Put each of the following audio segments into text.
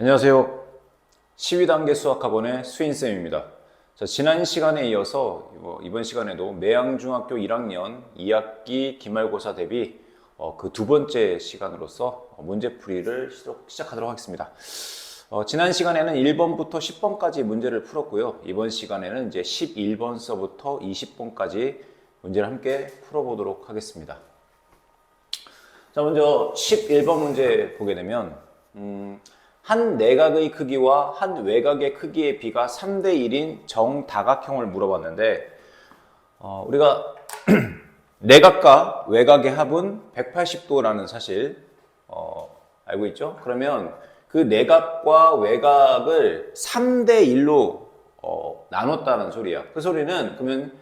안녕하세요. 12단계 수학학원의 수인쌤입니다. 자, 지난 시간에 이어서 이번 시간에도 매양중학교 1학년 2학기 기말고사 대비 그 두 번째 시간으로서 문제풀이를 시작하도록 하겠습니다. 지난 시간에는 1번부터 10번까지 문제를 풀었고요. 이번 시간에는 이제 11번서부터 20번까지 문제를 함께 풀어보도록 하겠습니다. 자, 먼저 11번 문제 보게 되면 한 내각의 크기와 한 외곽의 크기의 비가 3대 1인 정다각형을 물어봤는데 우리가 내각과 외곽의 합은 180도라는 사실 알고 있죠? 그러면 그 내각과 외곽을 3대 1로 나눴다는 소리야. 그 소리는 그러면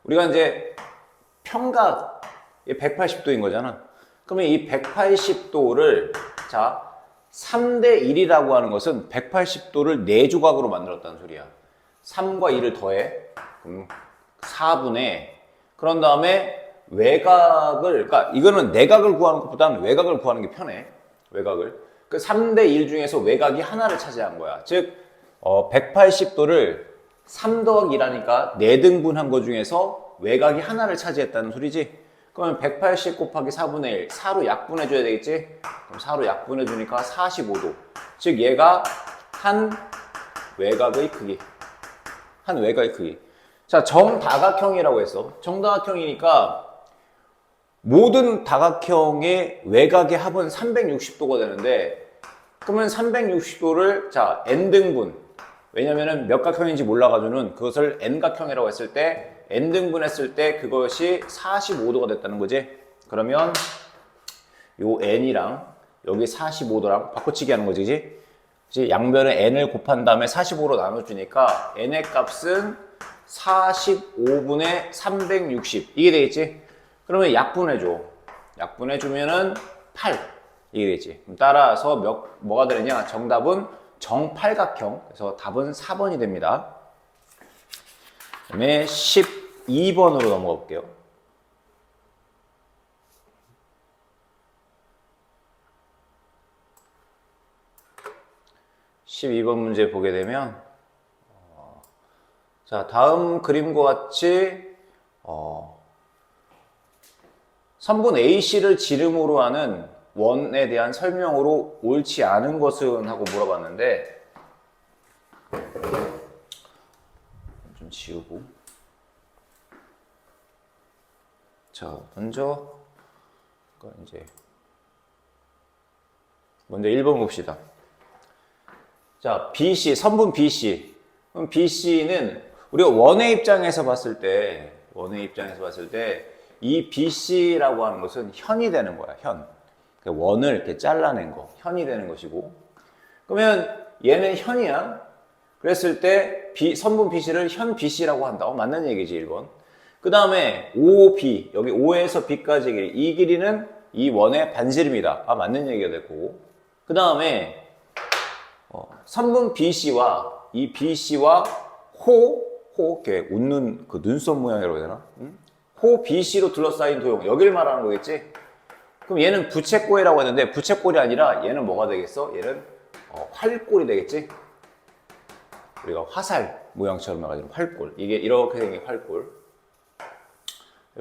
우리가 이제 평각 180도인 거잖아. 그러면 이 180도를 자 3대 1이라고 하는 것은 180도를 4조각으로 만들었다는 소리야. 3과 2를 더해. 그럼 4분의. 그런 다음에 외곽을, 그러니까 이거는 내각을 구하는 것보다는 외곽을 구하는 게 편해. 외곽을. 그 3대 1 중에서 외곽이 하나를 차지한 거야. 즉, 180도를 3 더하기 2라니까 4등분한 것 중에서 외곽이 하나를 차지했다는 소리지. 그러면 180 곱하기 4분의 1, 4로 약분해줘야 되겠지? 그럼 4로 약분해주니까 45도. 즉 얘가 한 외곽의 크기. 한 외곽의 크기. 자, 정다각형이라고 했어. 정다각형이니까 모든 다각형의 외곽의 합은 360도가 되는데 그러면 360도를 자 n등분. 왜냐면은 몇 각형인지 몰라가지고는 그것을 n각형이라고 했을 때 n등분 했을 때 그것이 45도가 됐다는 거지. 그러면 요 n이랑 여기 45도랑 바꿔치기 하는 거지, 그치? 양변에 n을 곱한 다음에 45로 나눠주니까 n의 값은 45분의 360 이게 되겠지? 그러면 약분해줘. 약분해주면은 8 이게 되겠지? 그럼 따라서 뭐가 되느냐? 정답은 정팔각형. 그래서 답은 4번이 됩니다. 그 다음에 12번으로 넘어가 볼게요. (12번) 문제 보게 되면 자, 다음 그림과 같이 선분 AC를 지름으로 하는 원에 대한 설명으로 옳지 않은 것은 하고 물어봤는데 좀 지우고 자 먼저 1번 봅시다. 자 BC 선분 BC 그럼 BC는 우리가 원의 입장에서 봤을 때 이 BC라고 하는 것은 현이 되는 거야. 현. 원을 이렇게 잘라낸 거. 현이 되는 것이고. 그러면 얘는 현이야. 그랬을 때 선분 BC를 현 BC라고 한다. 맞는 얘기지 1번. 그 다음에 OB. 여기 O에서 B까지 길이. 이 길이는 이 원의 반지름이다. 맞는 얘기가 됐고. 그 다음에 선분 BC와 이 BC와 호 이렇게 웃는 그 눈썹 모양이라고 해야 되나? 호 BC로 둘러싸인 도형 여길 말하는 거겠지? 그럼 얘는 부채꼴이라고 했는데 부채꼴이 아니라 얘는 뭐가 되겠어? 얘는 활꼴이 되겠지? 우리가 화살 모양처럼 해가지고 활꼴. 이게 이렇게 생긴 활꼴.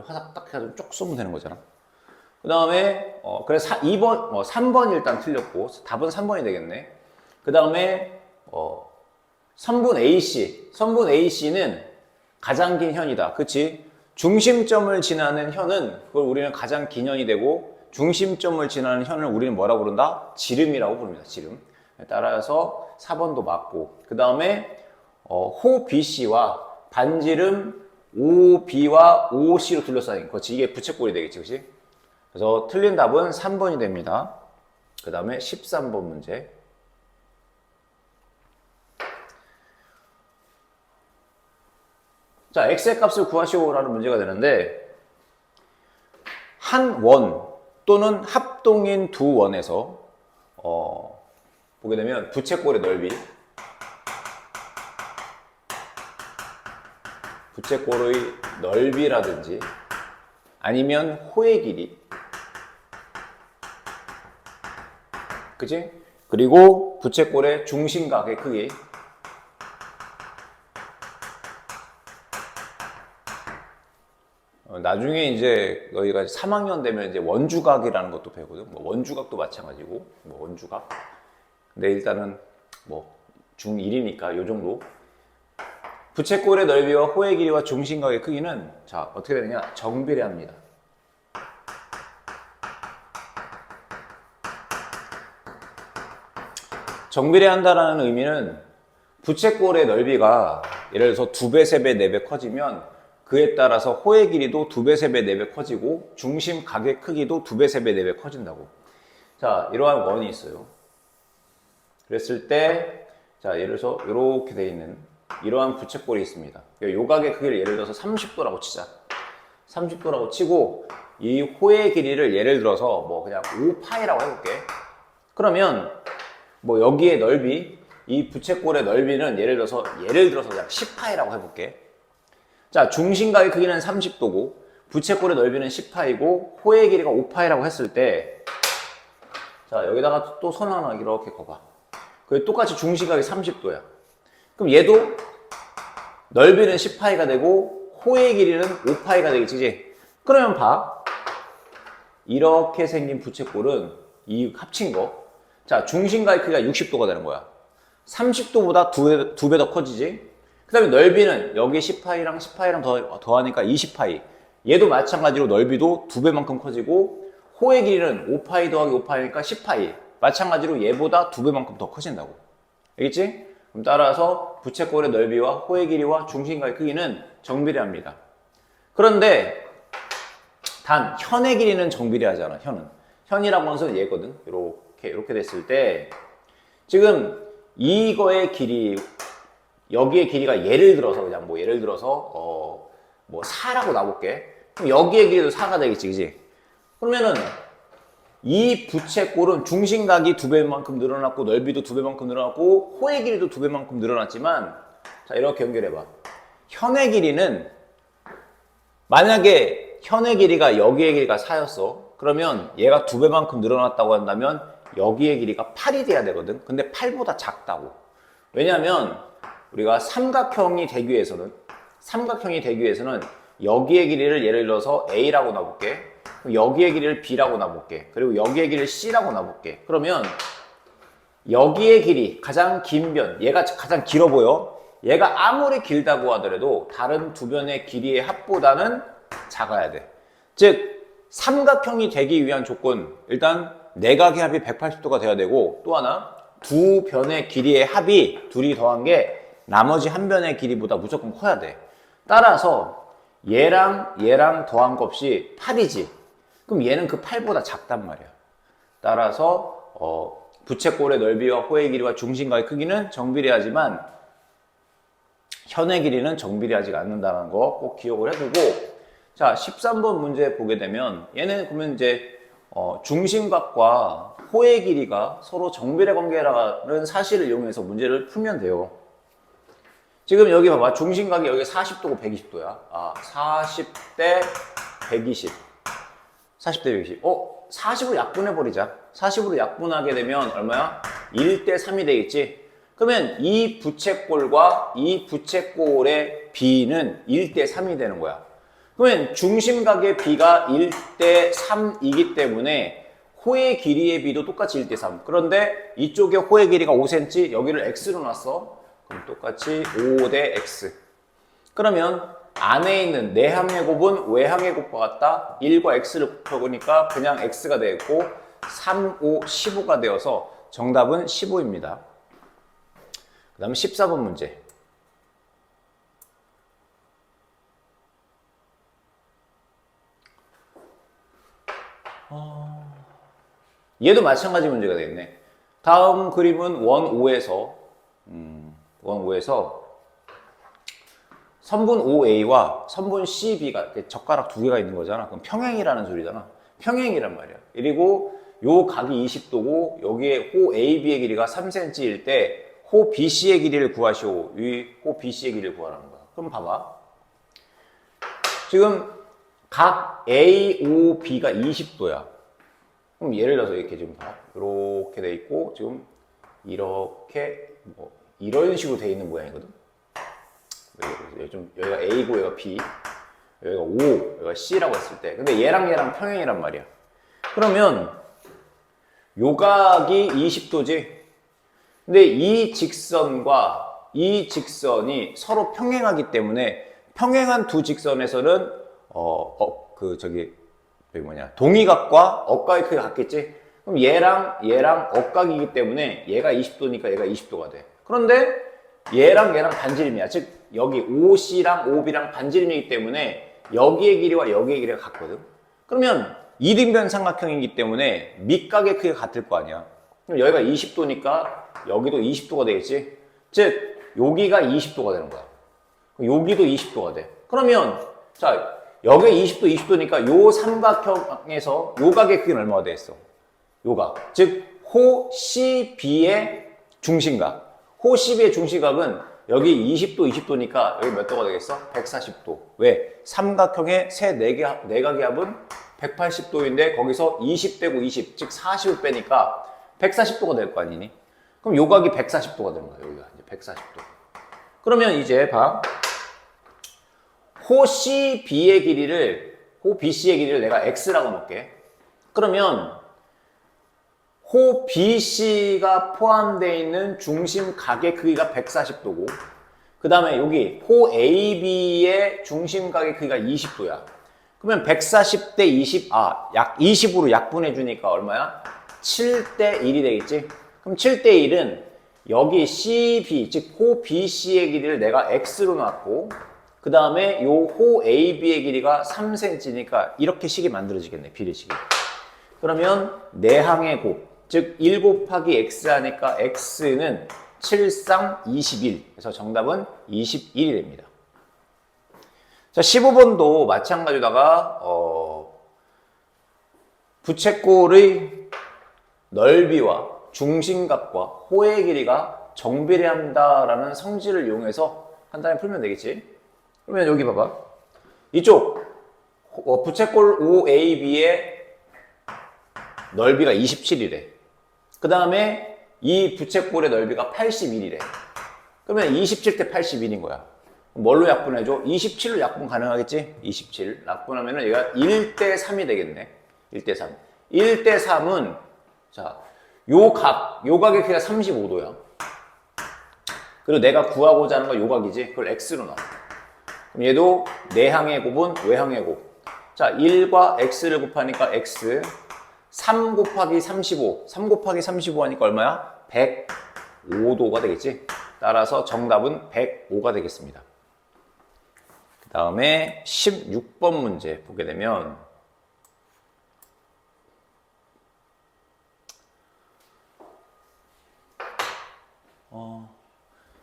화살 딱 해가지고 쭉 쏘면 되는 거잖아. 그 다음에 그래서 3번 일단 틀렸고 답은 3번이 되겠네. 그 다음에 선분 AC는 가장 긴 현이다. 그치? 중심점을 지나는 현은 그걸 우리는 가장 긴 현이 되고 중심점을 지나는 현을 우리는 뭐라고 부른다? 지름이라고 부릅니다. 지름. 따라서 4번도 맞고 그 다음에 호 BC와 반지름 OB와 OC로 둘러싸인 그렇지 이게 부채꼴이 되겠지. 그치? 그래서 틀린 답은 3번이 됩니다. 그 다음에 13번 문제 자, x의 값을 구하시오라는 문제가 되는데 한 원 또는 합동인 두 원에서 보게 되면 부채꼴의 넓이 부채꼴의 넓이라든지 아니면 호의 길이 그치? 그리고 부채꼴의 중심각의 크기. 나중에 이제 여기가 3학년 되면 이제 원주각이라는 것도 배우거든. 뭐 원주각도 마찬가지고, 뭐 원주각. 근데 일단은 뭐 중1이니까 요 정도. 부채꼴의 넓이와 호의 길이와 중심각의 크기는 자 어떻게 되느냐? 정비례합니다. 정비례한다라는 의미는 부채꼴의 넓이가 예를 들어서 2배, 3배, 4배 커지면 그에 따라서 호의 길이도 2배, 3배, 4배 커지고 중심 각의 크기도 2배, 3배, 4배 커진다고. 자, 이러한 원이 있어요. 그랬을 때, 자, 예를 들어서 이렇게 돼 있는 이러한 부채꼴이 있습니다. 요 각의 크기를 예를 들어서 30도라고 치자. 30도라고 치고 이 호의 길이를 예를 들어서 뭐 그냥 5파이라고 해볼게. 그러면 뭐 여기에 넓이, 이 부채꼴의 넓이는 예를 들어서 그냥 10파이라고 해볼게. 자, 중심각의 크기는 30도고 부채꼴의 넓이는 10파이고 호의 길이가 5파이라고 했을 때, 자 여기다가 또 선 하나 이렇게 그어봐. 그 똑같이 중심각이 30도야. 그럼 얘도 넓이는 10파이가 되고 호의 길이는 5파이가 되겠지, 그치? 그러면 봐. 이렇게 생긴 부채꼴은 이 합친 거. 자, 중심각의 크기가 60도가 되는 거야. 30도보다 두 배 더 커지지? 그 다음에 넓이는 여기 10파이랑 10파이랑 더하니까 20파이. 얘도 마찬가지로 넓이도 2배만큼 커지고 호의 길이는 5파이 더하기 5파이니까 10파이. 마찬가지로 얘보다 2배만큼 더 커진다고. 알겠지? 그럼 따라서 부채꼴의 넓이와 호의 길이와 중심각의 크기는 정비례합니다. 그런데 단 현의 길이는 정비례하잖아. 현이라고 하는 것은 얘거든. 이렇게 됐을 때 지금 이거의 길이, 여기의 길이가 예를 들어서 그냥 뭐 예를 들어서 뭐 4라고 놔볼게. 그럼 여기의 길이도 4가 되겠지, 그지? 그러면은 이 부채꼴은 중심각이 2배만큼 늘어났고 넓이도 2배만큼 늘어났고 호의 길이도 2배만큼 늘어났지만, 자 이렇게 연결해봐. 현의 길이는 만약에 현의 길이가 여기의 길이가 4였어. 그러면 얘가 2배만큼 늘어났다고 한다면 여기의 길이가 8이 돼야 되거든. 근데 8보다 작다고. 왜냐면 우리가 삼각형이 되기 위해서는 여기의 길이를 예를 들어서 A라고 놔볼게. 여기의 길이를 B라고 놔볼게. 그리고 여기의 길이를 C라고 놔볼게. 그러면 여기의 길이 가장 긴 변, 얘가 가장 길어 보여. 얘가 아무리 길다고 하더라도 다른 두 변의 길이의 합보다는 작아야 돼. 즉 삼각형이 되기 위한 조건, 일단 내각의 합이 180도가 돼야 되고, 또 하나 두 변의 길이의 합이 둘이 더한 게 나머지 한 변의 길이보다 무조건 커야 돼. 따라서 얘랑 더한 값이 8이지. 그럼 얘는 그 8보다 작단 말이야. 따라서 부채꼴의 넓이와 호의 길이와 중심각의 크기는 정비례하지만 현의 길이는 정비례하지 않는다는 거 꼭 기억을 해두고, 자 13번 문제 보게 되면 얘는 그러면 이제 중심각과 호의 길이가 서로 정비례 관계라는 사실을 이용해서 문제를 풀면 돼요. 지금 여기 봐봐. 중심각이 여기 40도고 120도야. 40대 120. 40대 120. 40으로 약분해버리자. 40으로 약분하게 되면 얼마야? 1대 3이 되겠지? 그러면 이 부채꼴과 이 부채꼴의 비는 1대 3이 되는 거야. 그러면 중심각의 비가 1대 3이기 때문에 호의 길이의 비도 똑같이 1대 3. 그런데 이쪽에 호의 길이가 5cm, 여기를 x로 놨어. 그럼 똑같이 5대 x. 그러면 안에 있는 내항의 곱은 외항의 곱과 같다. 1과 x를 곱해보니까 그냥 x가 되겠고 3, 5, 15가 되어서 정답은 15입니다. 그 다음 14번 문제. 얘도 마찬가지 문제가 되겠네. 다음 그림은 원 5에서 선분 OA와 선분 CB가 젓가락 두 개가 있는 거잖아. 그럼 평행이라는 소리잖아. 평행이란 말이야. 그리고 요 각이 20도고 여기에 호 AB의 길이가 3cm일 때 호 BC의 길이를 구하시오. 이 호 BC의 길이를 구하라는 거야. 그럼 봐봐. 지금 각 AOB가 20도야. 그럼 예를 들어서 이렇게 지금 봐. 이렇게 돼 있고 지금 이렇게 뭐 이런 식으로 되어 있는 모양이거든. 여기가 A고 여기가 B, 여기가 O, 여기가 C라고 했을 때, 근데 얘랑 평행이란 말이야. 그러면 요각이 20도지. 근데 이 직선과 이 직선이 서로 평행하기 때문에 평행한 두 직선에서는 동의각과 억각의 크기가 같겠지? 그럼 얘랑 억각이기 때문에 얘가 20도니까 얘가 20도가 돼. 그런데 얘랑 반지름이야. 즉 여기 OC랑 OB랑 반지름이기 때문에 여기의 길이와 여기의 길이가 같거든. 그러면 이등변 삼각형이기 때문에 밑각의 크기가 같을 거 아니야. 그럼 여기가 20도니까 여기도 20도가 되겠지. 즉 여기가 20도가 되는 거야. 여기도 20도가 돼. 그러면 자 여기 20도니까 요 삼각형에서 요각의 크기는 얼마가 되겠어? 요각. 즉 호 CB의 중심각. 호 CB의 중심각은 여기 20도니까 여기 몇 도가 되겠어? 140도. 왜? 삼각형의 세 내각의 합은 180도인데 거기서 20 빼고 20, 즉 40을 빼니까 140도가 될 거 아니니? 그럼 요각이 140도가 되는 거야. 여기가 이제 140도. 그러면 이제 봐. 호 CB의 길이를, 호 BC의 길이를 내가 X라고 놓을게. 그러면 호 BC가 포함되어 있는 중심각의 크기가 140도고, 그 다음에 여기 호 AB의 중심각의 크기가 20도야. 그러면 140 대 20, 약 20으로 약분해 주니까 얼마야? 7대 1이 되겠지? 그럼 7대 1은 여기 CB, 즉 호 BC의 길이를 내가 X로 놨고, 그 다음에 요 호 AB의 길이가 3cm니까 이렇게 식이 만들어지겠네, 비례식이. 그러면 내항의 곱, 즉 1 곱하기 X 하니까 X는 7쌍 21. 그래서 정답은 21이 됩니다. 자, 15번도 마찬가지다가 부채꼴의 넓이와 중심각과 호의 길이가 정비례한다라는 성질을 이용해서 간단히 풀면 되겠지. 그러면 여기 봐봐. 이쪽 부채꼴 OAB의 넓이가 27이래. 그 다음에 이 부채꼴의 넓이가 81이래. 그러면 27 대 81인 거야. 뭘로 약분해줘? 27로 약분 가능하겠지? 27 약분하면 얘가 1대 3이 되겠네. 1대 3. 1대 3은 자, 요 각의 크기가 35도야. 그리고 내가 구하고자 하는 건 요 각이지. 그걸 X로 놔. 그럼 얘도 내항의 곱은 외항의 곱. 자, 1과 X를 곱하니까 X. 3 곱하기 35. 3 곱하기 35 하니까 얼마야? 105도가 되겠지. 따라서 정답은 105가 되겠습니다. 그 다음에 16번 문제 보게 되면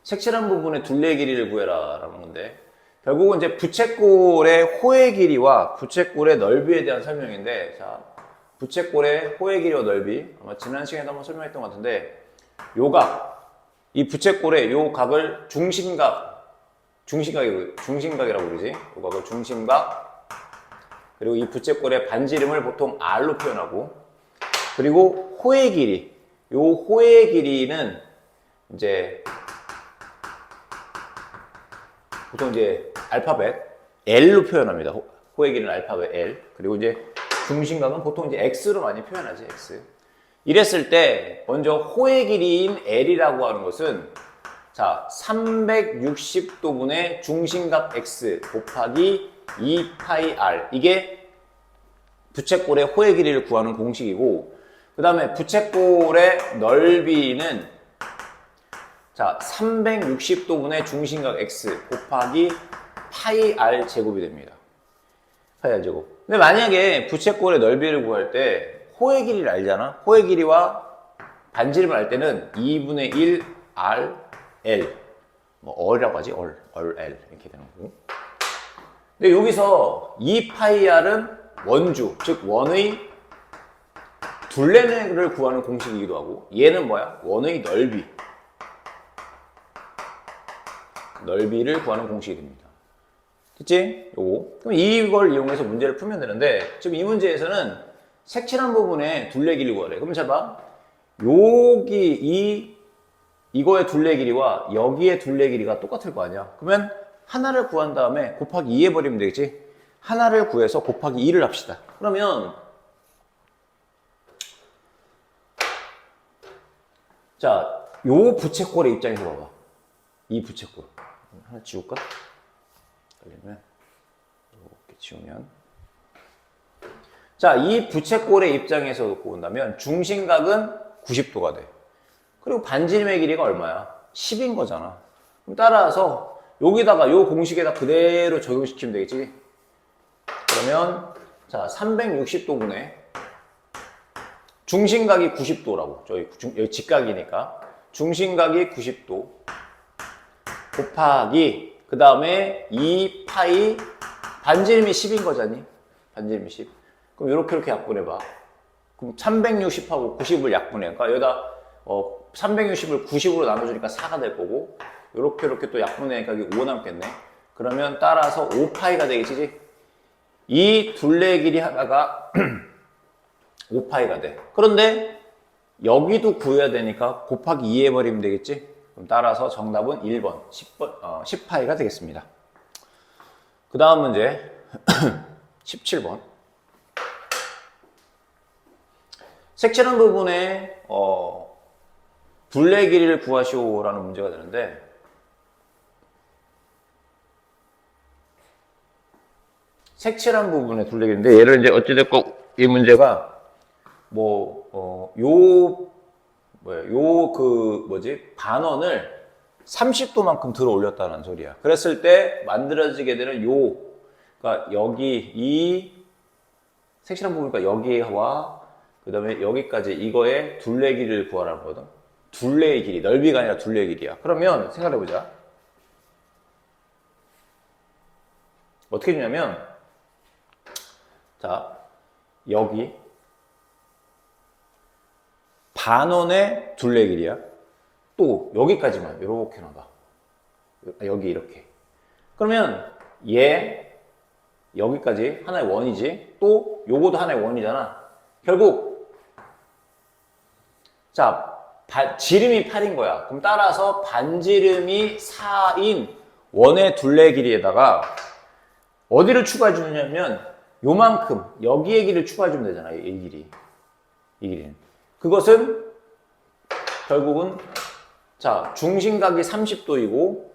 색칠한 부분의 둘레의 길이를 구해라 라는 건데, 결국은 이제 부채꼴의 호의 길이와 부채꼴의 넓이에 대한 설명인데, 자, 부채꼴의 호의 길이와 넓이, 아마 지난 시간에도 한번 설명했던 것 같은데, 요 각, 이 부채꼴의 요 각을 중심각이라고 부르지. 요 각을 중심각, 그리고 이 부채꼴의 반지름을 보통 R로 표현하고, 그리고 호의 길이, 요 호의 길이는 이제 보통 이제 알파벳 L로 표현합니다. 호의 길이는 알파벳 L. 그리고 이제 중심각은 보통 이제 X로 많이 표현하지, X. 이랬을 때 먼저 호의 길이인 L이라고 하는 것은 자, 360도분의 중심각 X 곱하기 2파이 이게 부채꼴의 호의 길이를 구하는 공식이고, 그 다음에 부채꼴의 넓이는 자, 360도분의 중심각 X 곱하기 파이 R 제곱이 됩니다. 파이 R 제곱. 근데 만약에 부채꼴의 넓이를 구할 때 호의 길이를 알잖아. 호의 길이와 반지름을 알 때는 2분의 1 R L, 뭐 얼이라고 하지, 얼 L 이렇게 되는 거고. 근데 여기서 2파이 R은 원주, 즉 원의 둘레를 구하는 공식이기도 하고, 얘는 뭐야? 원의 넓이를 구하는 공식이 됩니다. 됐지? 요거. 그럼 이걸 이용해서 문제를 풀면 되는데, 지금 이 문제에서는 색칠한 부분에 둘레 길이를 구하래. 그럼 잘 봐. 여기 이 이거의 둘레 길이와 여기의 둘레 길이가 똑같을 거 아니야. 그러면 하나를 구한 다음에 곱하기 2 해버리면 되겠지. 하나를 구해서 곱하기 2를 합시다. 그러면 자, 요 부채꼴의 입장에서 봐봐. 이 부채꼴 하나 지울까? 그러면 이렇게 지우면 자, 이 부채꼴의 입장에서 놓고 본다면 중심각은 90도가 돼. 그리고 반지름의 길이가 얼마야? 10인 거잖아. 그럼 따라서 여기다가 요 공식에다 그대로 적용시키면 되겠지. 그러면 자, 360도분의 중심각이 90도라고. 여기 직각이니까 중심각이 90도 곱하기 그 다음에 2파이 반지름이 10인 거잖니? 반지름이 10. 그럼 이렇게 약분해봐. 그럼 360하고 90을 약분해. 그러니까 여기다 360을 90으로 나눠주니까 4가 될 거고 이렇게 또 약분해니까 여기 5 남겠네. 그러면 따라서 5파이가 되겠지. 이 둘레 길이 하나가 5파이가 돼. 그런데 여기도 구해야 되니까 곱하기 2 해버리면 되겠지. 그럼 따라서 정답은 1번 10파이가 되겠습니다. 그 다음 문제 17번. 색칠한 부분에 둘레 길이를 구하시오라는 문제가 되는데 색칠한 부분의 둘레 길이인데 얘를 이제 어찌됐건 이 문제가 반원을 30도만큼 들어 올렸다는 소리야. 그랬을 때 만들어지게 되는 그러니까 여기 이 색칠한 부분이니까 여기와 그 다음에 여기까지 이거의 둘레 길이를 구하라는 거거든. 둘레의 길이, 넓이가 아니라 둘레의 길이야. 그러면 생각해보자. 어떻게 주냐면 자, 여기 반원의 둘레 길이야. 또 여기까지만 이렇게 나가. 여기 이렇게. 그러면 얘 여기까지 하나의 원이지. 또 요거도 하나의 원이잖아. 결국 자, 지름이 8인 거야. 그럼 따라서 반지름이 4인 원의 둘레 길이에다가 어디를 추가해 주냐면 요만큼 여기의 길이를 추가해 주면 되잖아. 이 길이. 이 길이는. 그것은 결국은 자, 중심각이 30도이고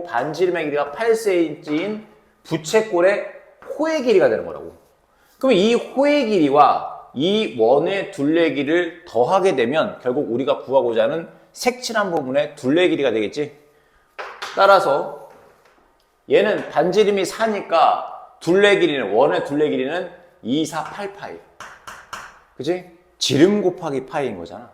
반지름의 길이가 8cm인 부채꼴의 호의 길이가 되는 거라고. 그럼 이 호의 길이와 이 원의 둘레 길이를 더하게 되면 결국 우리가 구하고자 하는 색칠한 부분의 둘레 길이가 되겠지. 따라서 얘는 반지름이 4니까 둘레 길이는 원의 둘레 길이는 2, 4, 8파이. 그치? 지름 곱하기 파이인 거잖아.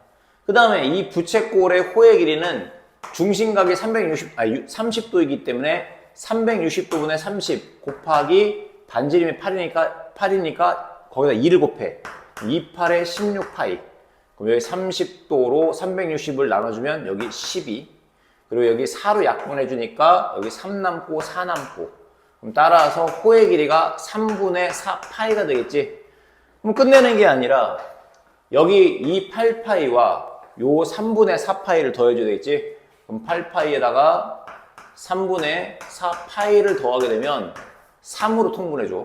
그 다음에 이 부채꼴의 호의 길이는 중심각이 30도이기 때문에 360도분의 30 곱하기 반지름이 8이니까 거기다 2를 곱해. 28에 16파이. 그럼 여기 30도로 360을 나눠주면 여기 12. 그리고 여기 4로 약분해주니까 여기 3 남고 4 남고. 그럼 따라서 호의 길이가 3분의 4파이가 되겠지. 그럼 끝내는 게 아니라 여기 이 8파이와 요 3분의 4파이를 더해줘야 되겠지. 그럼 8파이에다가 3분의 4파이를 더하게 되면 3으로 통분해줘.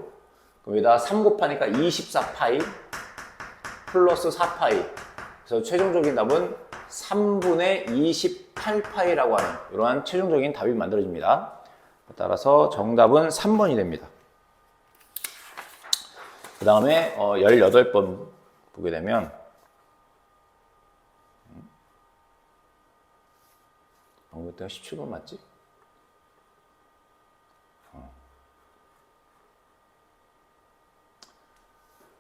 그럼 여기다 3 곱하니까 24파이 플러스 4파이. 그래서 최종적인 답은 3분의 28파이라고 하는 이러한 최종적인 답이 만들어집니다. 따라서 정답은 3번이 됩니다. 그 다음에 18번 보게 되면 방금 때가 17번 맞지?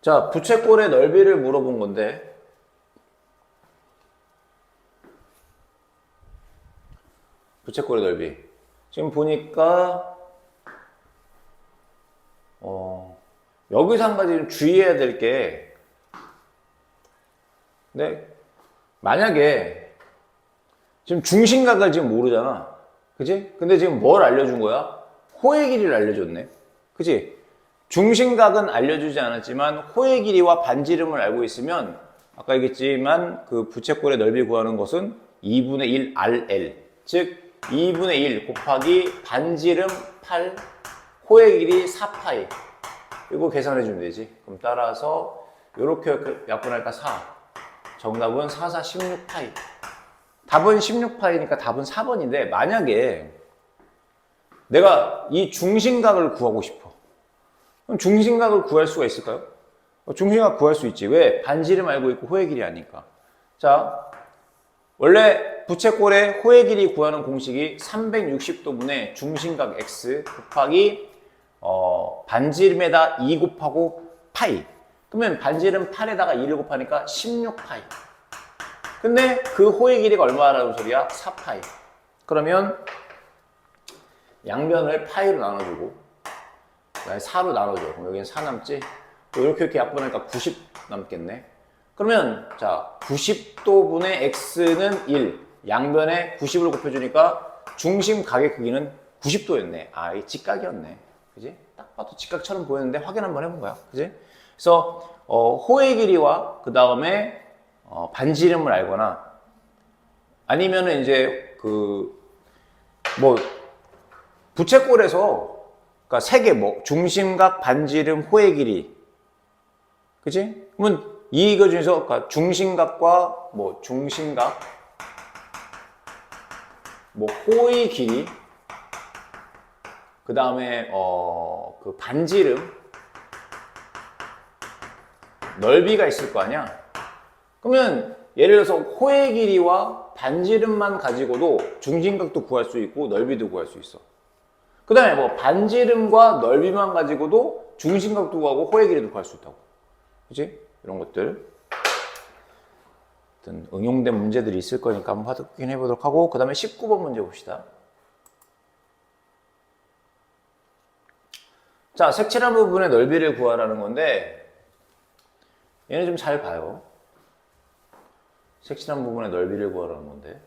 자, 부채꼴의 넓이를 물어본 건데 부채꼴의 넓이 지금 보니까 여기서 한 가지 좀 주의해야 될 게 근데 만약에 지금 중심각을 지금 모르잖아. 그치? 근데 지금 뭘 알려준 거야? 호의 길이를 알려줬네. 그치? 중심각은 알려주지 않았지만 호의 길이와 반지름을 알고 있으면 아까 얘기했지만 그 부채꼴의 넓이 구하는 것은 2분의 1 RL, 즉 2분의 1 곱하기 반지름 8, 호의 길이 4파이. 이거 계산해 주면 되지. 그럼 따라서 이렇게 약분하니까 4. 정답은 4, 4, 16파이. 답은 16파이니까 답은 4번인데 만약에 내가 이 중심각을 구하고 싶어. 그럼 중심각을 구할 수가 있을까요? 중심각 구할 수 있지. 왜? 반지름 알고 있고 호의 길이 아니까. 자, 원래 부채꼴의 호의 길이 구하는 공식이 360도분의 중심각 x 곱하기 반지름에다 2 곱하고 파이. 그러면 반지름 8에다가 2를 곱하니까 16파이. 근데 그 호의 길이가 얼마라는 소리야? 4파이. 그러면 양변을 파이로 나눠주고 4로 나눠줘. 그럼 여기는 4 남지? 또 이렇게 약분하니까 90 남겠네. 그러면 자 90도분의 x는 1. 양변에 90을 곱해주니까 중심각의 크기는 90도였네. 아, 이 직각이었네. 그지? 딱 봐도 직각처럼 보였는데 확인 한번 해본 거야. 그지? 그래서 호의 길이와 그 다음에 반지름을 알거나 아니면은 이제 뭐 부채꼴에서 그러니까 세 개 뭐 중심각, 반지름, 호의 길이, 그지? 그러면 이거 중에서 그러니까 중심각과 뭐 중심각, 뭐 호의 길이, 그 다음에 그 반지름, 넓이가 있을 거 아니야? 그러면 예를 들어서 호의 길이와 반지름만 가지고도 중심각도 구할 수 있고 넓이도 구할 수 있어. 그 다음에 뭐 반지름과 넓이만 가지고도 중심각도 구하고 호의 길이도 구할 수 있다고. 그치? 이런 것들. 어떤 응용된 문제들이 있을 거니까 한번 확인해 보도록 하고, 그 다음에 19번 문제 봅시다. 자, 색칠한 부분의 넓이를 구하라는 건데, 얘는 좀 잘 봐요. 색칠한 부분의 넓이를 구하라는 건데,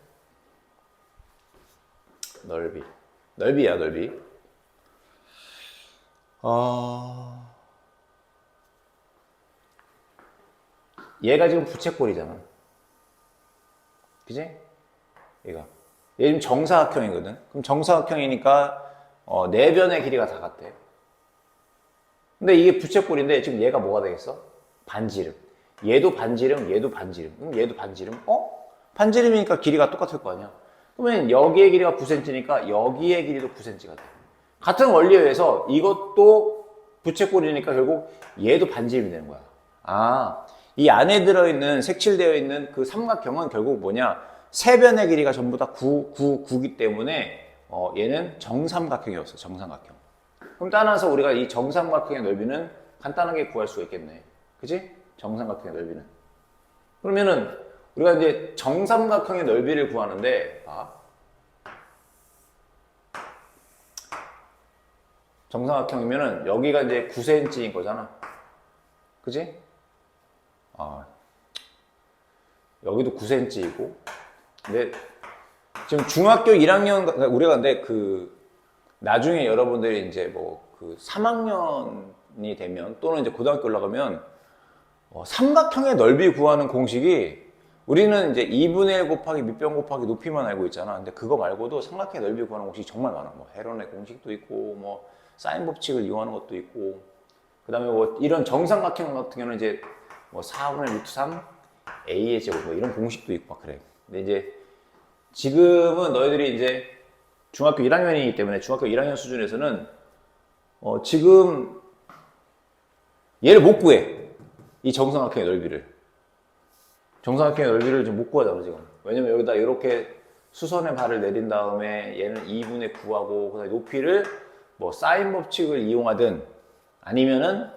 넓이야, 넓이. 얘가 지금 부채꼴이잖아. 그지? 얘 지금 정사각형이거든. 그럼 정사각형이니까 네 변의 길이가 다 같대. 근데 이게 부채꼴인데 지금 얘가 뭐가 되겠어? 반지름. 얘도 반지름, 얘도 반지름. 그럼 얘도 반지름. 반지름이니까 길이가 똑같을 거 아니야. 그러면 여기의 길이가 9cm니까 여기의 길이도 9cm가 돼. 같은 원리에 의해서 이것도 부채꼴이니까 결국 얘도 반지름이 되는 거야. 아, 이 안에 들어있는 색칠되어 있는 그 삼각형은 결국 뭐냐? 세 변의 길이가 전부 다 9기 때문에 얘는 정삼각형이었어. 정삼각형. 그럼 따라서 우리가 이 정삼각형의 넓이는 간단하게 구할 수가 있겠네. 그치? 정삼각형의 넓이는. 그러면은 우리가 이제 정삼각형의 넓이를 구하는데, 정삼각형이면은 여기가 이제 9cm인 거잖아. 그치? 여기도 9cm이고. 근데 지금 중학교 1학년, 우리가 근데 나중에 여러분들이 이제 뭐 3학년이 되면 또는 이제 고등학교 올라가면 삼각형의 넓이 구하는 공식이 우리는 이제 2분의 1 곱하기 밑변 곱하기 높이만 알고 있잖아. 근데 그거 말고도 삼각형의 넓이 구하는 공식이 정말 많아. 뭐 헤론의 공식도 있고, 뭐 사인 법칙을 이용하는 것도 있고, 그 다음에 뭐 이런 정삼각형 같은 경우는 이제 뭐 4분의 루트 3 a의 제곱 뭐 이런 공식도 있고 막 그래. 근데 이제 지금은 너희들이 이제 중학교 1학년이기 때문에 중학교 1학년 수준에서는 지금 얘를 못 구해. 이 정삼각형의 넓이를. 정삼각형의 넓이를 좀 못 구하잖아 지금. 왜냐면 여기다 이렇게 수선의 발을 내린 다음에 얘는 2분의 9하고 그다음에 높이를 뭐 사인 법칙을 이용하든 아니면은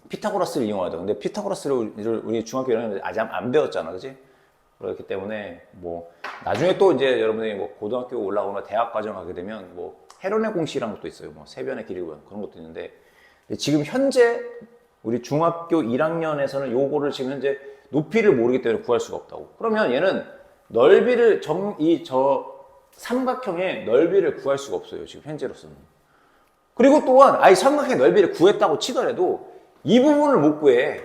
피타고라스를 이용하든. 근데 피타고라스를 우리 중학교 1학년 아직 안 배웠잖아, 그렇지? 그렇기 때문에 뭐 나중에 또 이제 여러분들이 뭐 고등학교 올라오거나 대학 과정 가게 되면 뭐 헤론의 공식이라는 것도 있어요. 뭐 세변의 길이 그런 것도 있는데 지금 현재 우리 중학교 1학년에서는 요거를 지금 현재 높이를 모르기 때문에 구할 수가 없다고. 그러면 얘는 넓이를 삼각형의 넓이를 구할 수가 없어요. 지금 현재로서는. 그리고 또한 삼각형의 넓이를 구했다고 치더라도 이 부분을 못 구해.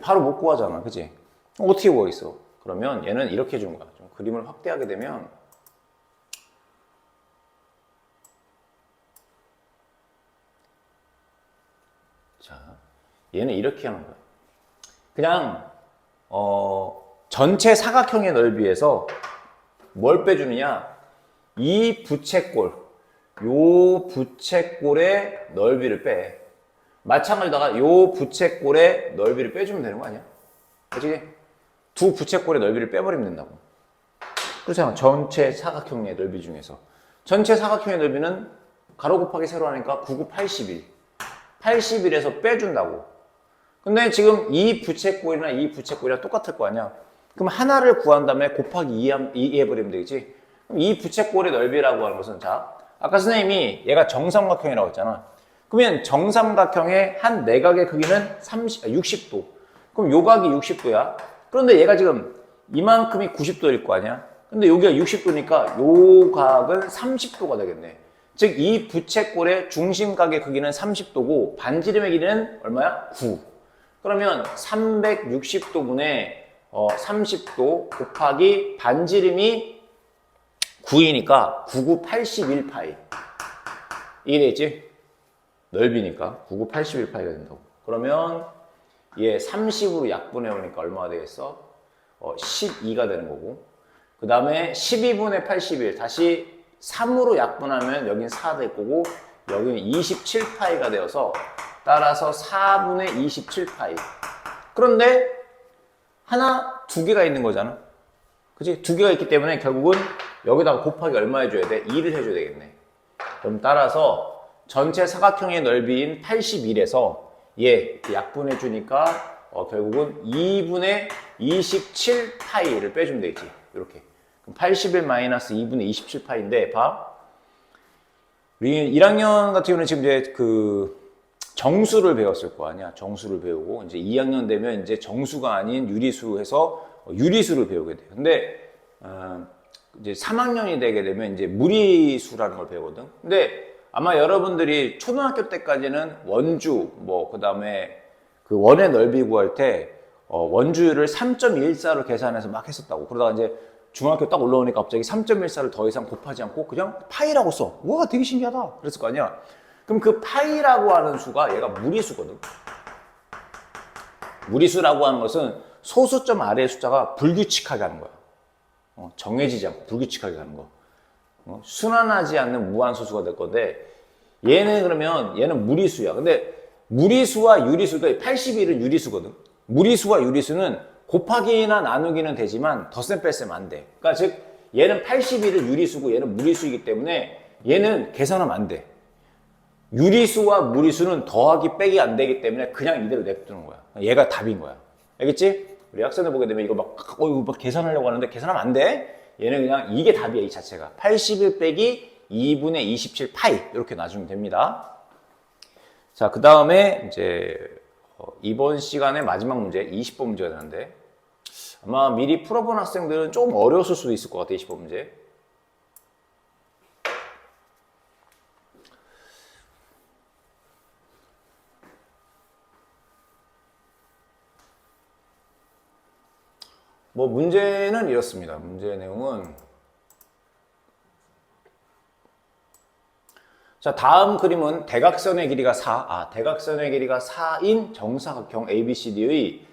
바로 못 구하잖아. 그치? 어떻게 구하겠어? 그러면 얘는 이렇게 준 거야. 좀 그림을 확대하게 되면 자, 얘는 이렇게 하는 거야. 그냥 전체 사각형의 넓이에서 뭘 빼주느냐? 이 부채꼴, 요 부채꼴의 넓이를 빼. 마찬가지다가 요 부채꼴의 넓이를 빼주면 되는 거 아니야? 그치? 두 부채꼴의 넓이를 빼버리면 된다고. 그렇잖아. 전체 사각형의 넓이 중에서. 전체 사각형의 넓이는 가로 곱하기 세로 하니까 9, 9, 81. 81에서 빼준다고. 근데 지금 이 부채꼴이나 이 부채꼴이랑 똑같을 거 아니야? 그럼 하나를 구한 다음에 곱하기 2 해버리면 되겠지? 그럼 이 부채꼴의 넓이라고 하는 것은, 자, 아까 선생님이 얘가 정삼각형이라고 했잖아. 그러면 정삼각형의 한 내각의 크기는 60도. 그럼 요 각이 60도야. 그런데 얘가 지금 이만큼이 90도일 거 아니야? 근데 여기가 60도니까 요 각은 30도가 되겠네. 즉, 이 부채꼴의 중심각의 크기는 30도고 반지름의 길이는 얼마야? 9. 그러면 360도분의 30도 곱하기 반지름이 9이니까 9981파이. 이게 되겠지? 넓이니까 9981파이가 된다고. 그러면 얘 30으로 약분해보니까 얼마가 되겠어? 12가 되는 거고. 그 다음에 12분의 81 다시 3으로 약분하면 여긴 4 될 거고 여기는 27파이가 되어서 따라서 4분의 27파이. 그런데 두 개가 있는 거잖아. 그치? 두 개가 있기 때문에 결국은 여기다가 곱하기 얼마 해줘야 돼? 2를 해줘야 되겠네. 그럼 따라서 전체 사각형의 넓이인 81에서 얘 약분해 주니까 결국은 2분의 27파이를 빼주면 되겠지. 이렇게. 그럼 81 마이너스 2분의 27파이인데 봐. 우리 1학년 같은 경우는 지금 이제 그 정수를 배웠을 거 아니야. 정수를 배우고 이제 2학년 되면 이제 정수가 아닌 유리수 해서 유리수를 배우게 돼요. 근데 이제 3학년이 되게 되면 이제 무리수라는 걸 배우거든. 근데 아마 여러분들이 초등학교 때까지는 원주 그다음에 그 원의 넓이 구할 때 원주율을 3.14로 계산해서 막 했었다고. 그러다가 이제 중학교 딱 올라오니까 갑자기 3.14를 더 이상 곱하지 않고 그냥 파이라고 써. 와, 되게 신기하다. 그랬을 거 아니야. 그럼 그 파이라고 하는 수가 얘가 무리수거든. 무리수라고 하는 것은 소수점 아래의 숫자가 불규칙하게 하는 거야. 정해지지 않고 불규칙하게 하는 거. 순환하지 않는 무한소수가 될 건데 얘는 무리수야. 근데 무리수와 유리수, 그러니까 81은 유리수거든. 무리수와 유리수는 곱하기나 나누기는 되지만 덧셈 뺄셈 안 돼. 그러니까 즉 얘는 81은 유리수고 얘는 무리수이기 때문에 얘는 계산하면 안 돼. 유리수와 무리수는 더하기 빼기 안 되기 때문에 그냥 이대로 냅두는 거야. 얘가 답인 거야. 알겠지? 우리 학생들 보게 되면 이거 막 계산하려고 하는데 계산하면 안 돼. 얘는 그냥 이게 답이야, 이 자체가. 81 빼기 2분의 27 파이 이렇게 놔주면 됩니다. 자, 그 다음에 이제 이번 시간의 마지막 문제 20번 문제가 되는데 아마 미리 풀어본 학생들은 조금 어려웠을 수도 있을 것 같아. 20번 문제. 문제는 이렇습니다. 문제의 내용은 자, 다음 그림은 대각선의 길이가 4, 대각선의 길이가 4인 정사각형 ABCD의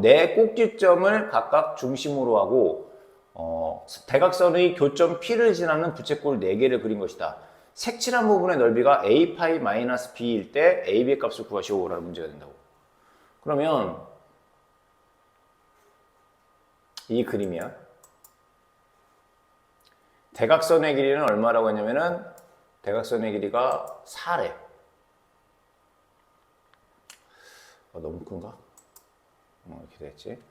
네 꼭지점을 각각 중심으로 하고 대각선의 교점 P를 지나는 부채꼴 4개를 그린 것이다. 색칠한 부분의 넓이가 A-B일 때 AB의 값을 구하시오라는 문제가 된다고. 그러면 이 그림이야. 대각선의 길이는 얼마라고 했냐면은 대각선의 길이가 4래. 너무 큰가? 이렇게 됐지.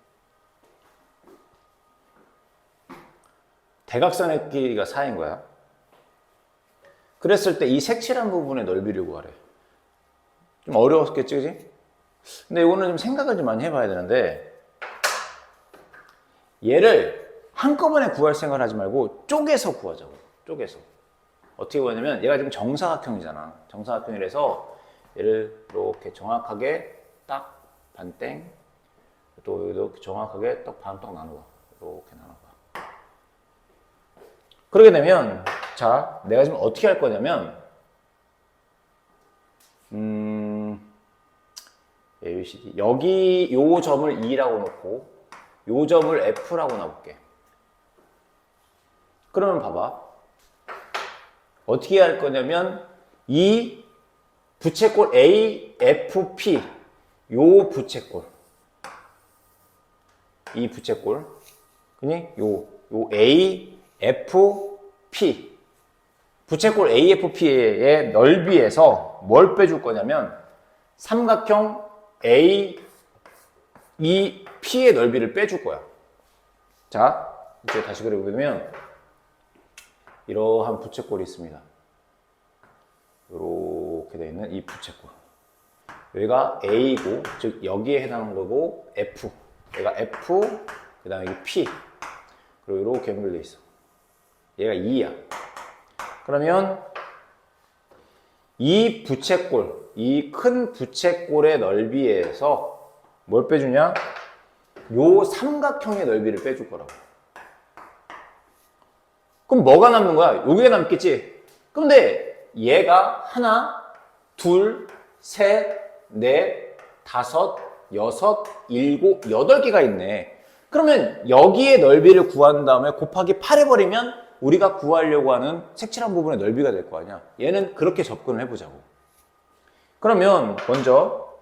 대각선의 길이가 4인 거야. 그랬을 때 이 색칠한 부분의 넓이를 구하래. 좀 어려웠겠지, 그지? 근데 이거는 좀 생각을 좀 많이 해봐야 되는데 얘를 한꺼번에 구할 생각을 하지 말고 쪼개서 구하자고. 쪼개서. 어떻게 구하냐면 얘가 지금 정사각형이잖아. 정사각형이라서 얘를 이렇게 정확하게 딱 반땡 또 여기도 정확하게 딱 반떡 나눠봐. 이렇게 나눠봐. 그러게 되면 자, 내가 지금 어떻게 할 거냐면 A, B, C, D 여기 요 점을 E라고 놓고 요 점을 F라고 놔볼게. 그러면 봐봐. 어떻게 할 거냐면 이 부채꼴 A, F, P 요 부채꼴 이 부채꼴 그니 요 A, F, P 부채꼴 A, F, P의 넓이에서 뭘 빼줄 거냐면 삼각형 A, E, P의 넓이를 빼줄 거야. 자, 이제 다시 그려보면 이러한 부채꼴이 있습니다. 이렇게 되어 있는 이 부채꼴. 여기가 A고, 즉 여기에 해당하는 거고 F. 얘가 F, 그 다음에 여기 P. 그리고 이렇게 연결되어 있어. 얘가 2야. 그러면 이 부채꼴, 이 큰 부채꼴의 넓이에서 뭘 빼주냐? 요 삼각형의 넓이를 빼줄 거라고. 그럼 뭐가 남는 거야? 여기가 남겠지? 근데 얘가 하나, 둘, 셋, 넷, 다섯, 여섯, 일곱, 여덟 개가 있네. 그러면 여기의 넓이를 구한 다음에 곱하기 8 해버리면 우리가 구하려고 하는 색칠한 부분의 넓이가 될 거 아니야. 얘는 그렇게 접근을 해보자고. 그러면 먼저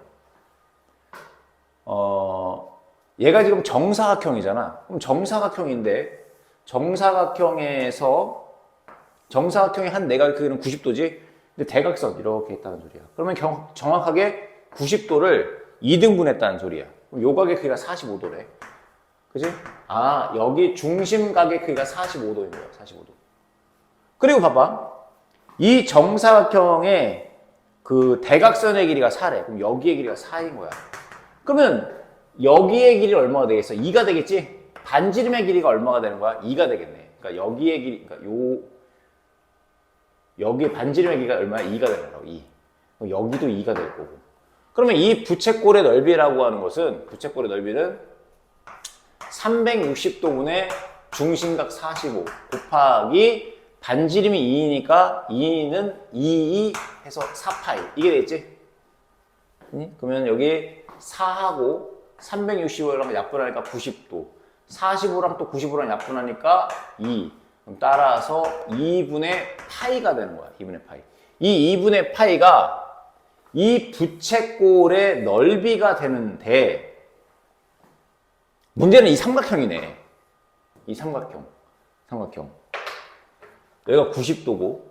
얘가 지금 정사각형이잖아. 그럼 정사각형인데 정사각형의 한 내각은 90도지. 근데 대각선 이렇게 있다는 소리야. 그러면 정확하게 90도를 2등분 했다는 소리야. 그럼 요 각의 크기가 45도래. 그지? 아, 여기 중심각의 크기가 45도인 거야. 45도. 그리고 봐봐. 이 정사각형의 그 대각선의 길이가 4래. 그럼 여기의 길이가 4인 거야. 그러면 여기의 길이 얼마가 되겠어? 2가 되겠지? 반지름의 길이가 얼마가 되는 거야? 2가 되겠네. 그러니까 여기의 길이, 그러니까 여기의 반지름의 길이가 얼마야? 2가 되는 거라고. 2. 그럼 여기도 2가 될 거고. 그러면 이 부채꼴의 넓이라고 하는 것은, 부채꼴의 넓이는 360도분의 중심각 45 곱하기 반지름이 2이니까 2는 2 해서 4파이. 이게 되겠지? 그러면 여기 4하고 365랑 약분하니까 90도. 45랑 또 95랑 약분하니까 2. 그럼 따라서 2분의 파이가 되는 거야. 2분의 파이. 이 2분의 파이가 이 부채꼴의 넓이가 되는데 문제는 이 삼각형이네. 이 삼각형. 여기가 90도고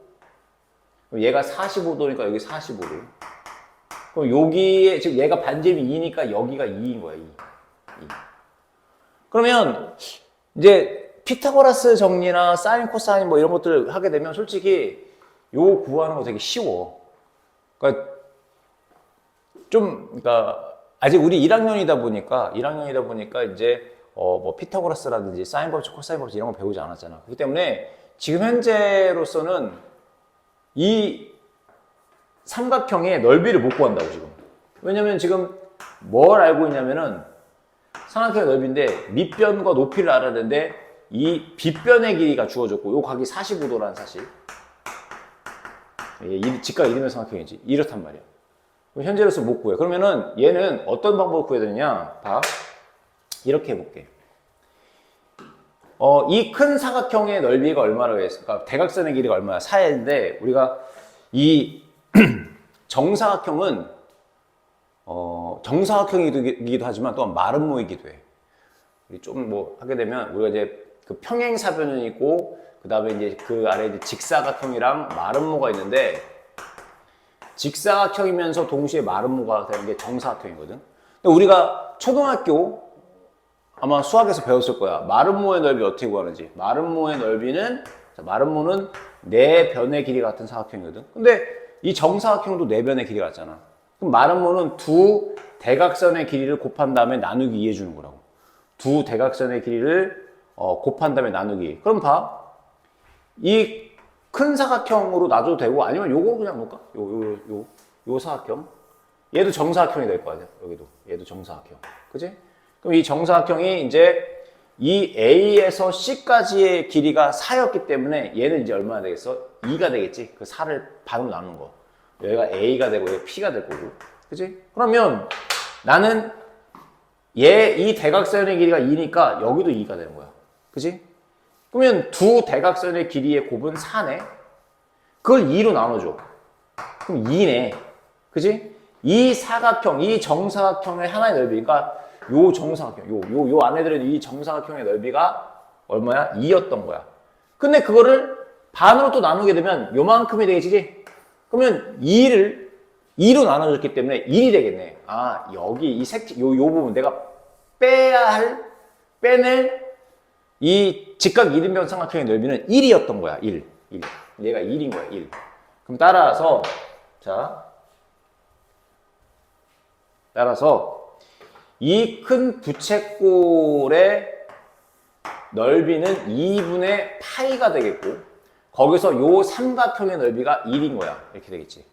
얘가 45도니까 여기 45도. 그럼 여기에 즉 얘가 반지름이 2니까 여기가 2인 거야. 2. 그러면 이제 피타고라스 정리나 사인, 코사인 뭐 이런 것들을 하게 되면 솔직히 요 구하는 거 되게 쉬워. 그러니까 아직 우리 1학년이다 보니까 이제 뭐 피타고라스라든지 사인 법칙, 코사인 법칙 이런 거 배우지 않았잖아. 그렇기 때문에 지금 현재로서는 이 삼각형의 넓이를 못 구한다고 지금. 왜냐면 지금 뭘 알고 있냐면은 삼각형의 넓이인데 밑변과 높이를 알아야 되는데 이 빗변의 길이가 주어졌고 요 각이 45도라는 사실. 직각 이름의 삼각형이지. 이렇단 말이야. 현재로서 못 구해. 그러면은 얘는 어떤 방법을 구해야 되느냐? 봐. 이렇게 해볼게. 이 큰 사각형의 넓이가 얼마라고 했을까? 대각선의 길이가 얼마야? 4인데 우리가 이 정사각형은 정사각형이기도 하지만 또한 마름모이기도 해. 우리 좀 뭐 하게 되면 우리가 이제 그 평행사변이 있고 그 다음에 이제 그 아래 이제 직사각형이랑 마름모가 있는데 직사각형이면서 동시에 마름모가 되는 게 정사각형이거든. 근데 우리가 초등학교 아마 수학에서 배웠을 거야. 마름모의 넓이 어떻게 구하는지. 마름모의 넓이는 마름모는 4변의 길이 같은 사각형이거든. 근데 이 정사각형도 4변의 길이가 같잖아. 그럼 마름모는 두 대각선의 길이를 곱한 다음에 나누기 2 해주는 거라고. 두 대각선의 길이를 곱한 다음에 나누기. 그럼 봐. 이 큰 사각형으로 놔줘도 되고 아니면 요거 그냥 놓을까? 요 사각형. 얘도 정사각형이 될 거 아니야. 여기도. 얘도 정사각형. 그지? 그럼 이 정사각형이 이제 이 A에서 C까지의 길이가 4였기 때문에 얘는 이제 얼마나 되겠어? 2가 되겠지. 그 4를 반으로 나누는 거. 여기가 A가 되고 여기가 P가 될 거고. 그치? 그러면 나는 이 대각선의 길이가 2니까 여기도 2가 되는 거야. 그치? 그러면 두 대각선의 길이의 곱은 4네. 그걸 2로 나눠줘. 그럼 2네. 그치? 이 사각형, 이 정사각형의 하나의 넓이, 그러니까 요 정사각형, 요 안에 이 정사각형의 넓이가 얼마야? 2였던 거야. 근데 그거를 반으로 또 나누게 되면 요만큼이 되겠지? 그러면 2로 나눠줬기 때문에 1이 되겠네. 아, 여기 이 요 부분 내가 빼낼 이 직각 이등변 삼각형의 넓이는 1이었던 거야. 1. 얘가 1인 거야. 1. 그럼 따라서 이 큰 부채꼴의 넓이는 2분의 파이가 되겠고 거기서 요 삼각형의 넓이가 1인 거야. 이렇게 되겠지.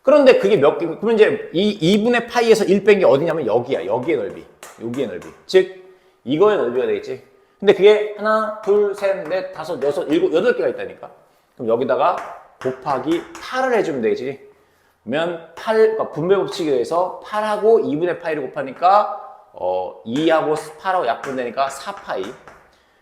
그런데 그게 그러면 이제 이 2분의 파이에서 1 뺀 게 어디냐면 여기야. 여기의 넓이. 여기의 넓이. 즉 이거의 넓이가 되겠지. 근데 그게 하나, 둘, 셋, 넷, 다섯, 여섯, 일곱, 8개가 있다니까. 그럼 여기다가 곱하기 8을 해주면 되겠지. 그러면 그러니까 분배 법칙에 의해서 8하고 2분의 파이를 곱하니까 2하고 8하고 약분되니까 4파이.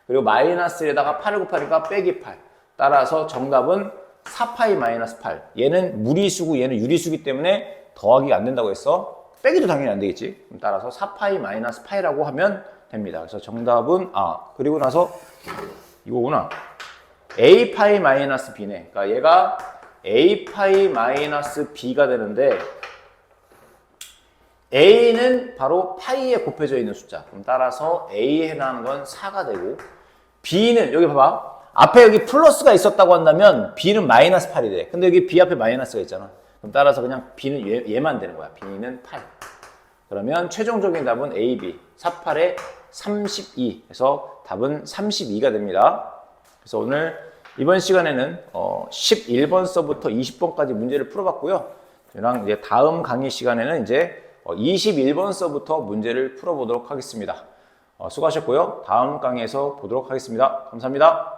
그리고 마이너스에다가 8을 곱하니까 빼기 8. 따라서 정답은 4파이 마이너스 8. 얘는 무리수고 얘는 유리수기 때문에 더하기가 안 된다고 했어. 빼기도 당연히 안 되겠지. 그럼 따라서 4파이 마이너스 파이라고 하면 됩니다. 그래서 정답은 그리고 나서 이거구나. a 파이 마이너스 b네. 그러니까 얘가 a 파이 마이너스 b가 되는데 a는 바로 파이에 곱해져 있는 숫자. 그럼 따라서 a에 해당하는 건 4가 되고 b는 여기 봐봐. 앞에 여기 플러스가 있었다고 한다면 b는 마이너스 8이 돼. 근데 여기 b 앞에 마이너스가 있잖아. 그럼 따라서 그냥 b는 얘만 되는 거야. b는 8. 그러면 최종적인 답은 A, B. 4, 8에 32. 그래서 답은 32가 됩니다. 그래서 오늘 이번 시간에는 11번서부터 20번까지 문제를 풀어봤고요. 이제 다음 강의 시간에는 이제 21번서부터 문제를 풀어보도록 하겠습니다. 수고하셨고요. 다음 강의에서 보도록 하겠습니다. 감사합니다.